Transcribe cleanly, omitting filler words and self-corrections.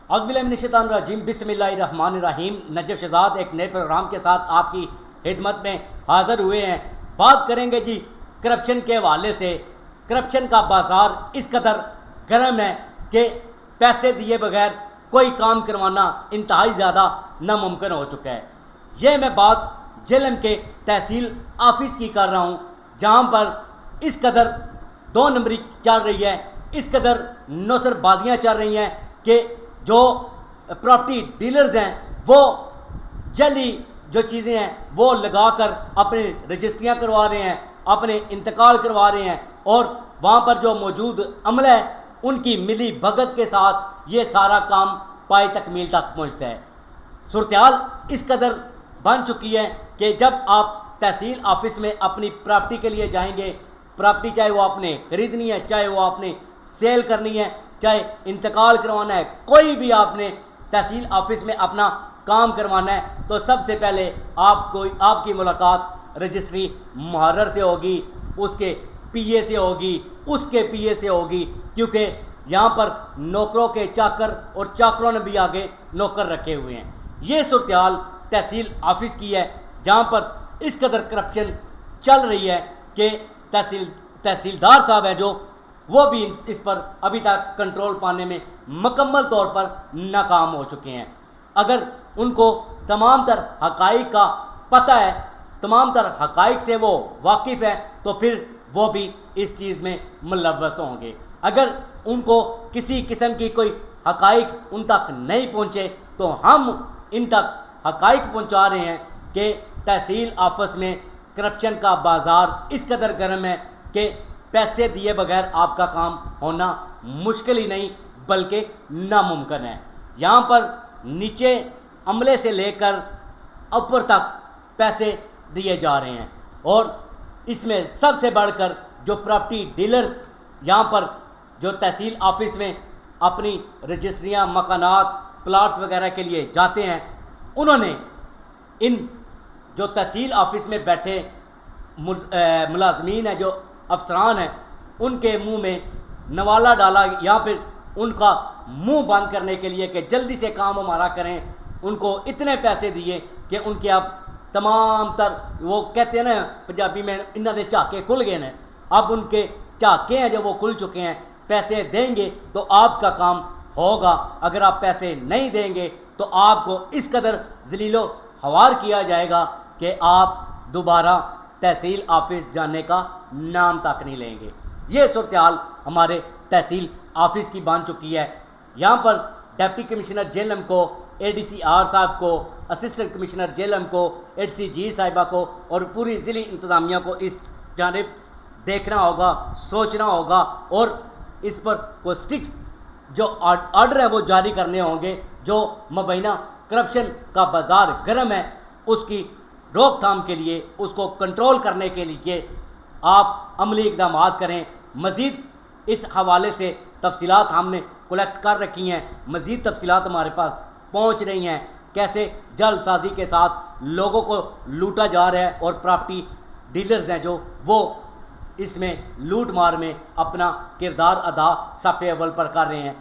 اعوذ باللہ من الشیطان الرجیم، بسم اللہ الرحمن الرحیم۔ نجف شہزاد ایک نئے پروگرام کے ساتھ آپ کی خدمت میں حاضر ہوئے ہیں۔ بات کریں گے جی کرپشن کے حوالے سے۔ کرپشن کا بازار اس قدر گرم ہے کہ پیسے دیے بغیر کوئی کام کروانا انتہائی زیادہ ناممکن ہو چکا ہے۔ یہ میں بات جہلم کے تحصیل آفس کی کر رہا ہوں، جہاں پر اس قدر دو نمبری چل رہی ہے، اس قدر نوسر بازیاں چل رہی ہیں کہ جو پراپرٹی ڈیلرز ہیں وہ جعلی جو چیزیں ہیں وہ لگا کر اپنے رجسٹریاں کروا رہے ہیں، اپنے انتقال کروا رہے ہیں، اور وہاں پر جو موجود عملہ ہے ان کی ملی بھگت کے ساتھ یہ سارا کام پائے تکمیل تک پہنچتا ہے۔ صورتحال اس قدر بن چکی ہے کہ جب آپ تحصیل آفس میں اپنی پراپرٹی کے لیے جائیں گے، پراپرٹی چاہے وہ آپ نے خریدنی ہے، چاہے وہ آپ نے سیل کرنی ہے، چاہے انتقال کروانا ہے، کوئی بھی آپ نے تحصیل آفس میں اپنا کام کروانا ہے، تو سب سے پہلے آپ کی ملاقات رجسٹری محرر سے ہوگی، اس کے پی اے سے ہوگی، اس کے پی اے سے ہوگی، کیونکہ یہاں پر نوکروں کے چاکر اور چاکروں نے بھی آگے نوکر رکھے ہوئے ہیں۔ یہ صورتحال تحصیل آفس کی ہے، جہاں پر اس قدر کرپشن چل رہی ہے کہ تحصیلدار صاحب ہیں جو وہ بھی اس پر ابھی تک کنٹرول پانے میں مکمل طور پر ناکام ہو چکے ہیں۔ اگر ان کو تمام تر حقائق کا پتہ ہے، تمام تر حقائق سے وہ واقف ہے، تو پھر وہ بھی اس چیز میں ملوث ہوں گے۔ اگر ان کو کسی قسم کی کوئی حقائق ان تک نہیں پہنچے تو ہم ان تک حقائق پہنچا رہے ہیں کہ تحصیل آفس میں کرپشن کا بازار اس قدر گرم ہے کہ پیسے دیے بغیر آپ کا کام ہونا مشکل ہی نہیں بلکہ ناممکن ہے۔ یہاں پر نیچے عملے سے لے کر اوپر تک پیسے دیے جا رہے ہیں، اور اس میں سب سے بڑھ کر جو پراپرٹی ڈیلرز یہاں پر جو تحصیل آفس میں اپنی رجسٹریاں، مکانات، پلاٹس وغیرہ کے لیے جاتے ہیں، انہوں نے ان جو تحصیل آفس میں بیٹھے ملازمین ہیں، جو افسران ہیں، ان کے منہ میں نوالا ڈالا، یا پھر ان کا منہ بند کرنے کے لیے کہ جلدی سے کام ہمارا کریں، ان کو اتنے پیسے دیے کہ ان کے اب تمام تر، وہ کہتے ہیں نا پنجابی میں، انہوں نے چاکے کھل گئے ہیں، اب ان کے چاکے ہیں جو وہ کھل چکے ہیں۔ پیسے دیں گے تو آپ کا کام ہوگا، اگر آپ پیسے نہیں دیں گے تو آپ کو اس قدر ذلیل و خوار کیا جائے گا کہ آپ دوبارہ تحصیل آفس جانے کا نام تک نہیں لیں گے۔ یہ صورتحال ہمارے تحصیل آفس کی بن چکی ہے۔ یہاں پر ڈپٹی کمشنر جہلم کو، اے ڈی سی آر صاحب کو، اسسٹنٹ کمشنر جہلم کو، ایڈ سی جی صاحبہ کو اور پوری ضلعی انتظامیہ کو اس جانب دیکھنا ہوگا، سوچنا ہوگا، اور اس پر کوئی سٹرکس جو آرڈر ہے وہ جاری کرنے ہوں گے۔ جو مبینہ کرپشن کا بازار گرم ہے، اس کی روک تھام کے لیے، اس کو کنٹرول کرنے کے لیے آپ عملی اقدامات کریں۔ مزید اس حوالے سے تفصیلات ہم نے کلیکٹ کر رکھی ہیں، مزید تفصیلات ہمارے پاس پہنچ رہی ہیں، کیسے جلد سازی کے ساتھ لوگوں کو لوٹا جا رہا ہے، اور پراپرٹی ڈیلرز ہیں جو وہ اس میں لوٹ مار میں اپنا کردار ادا صف اول پر کر رہے ہیں۔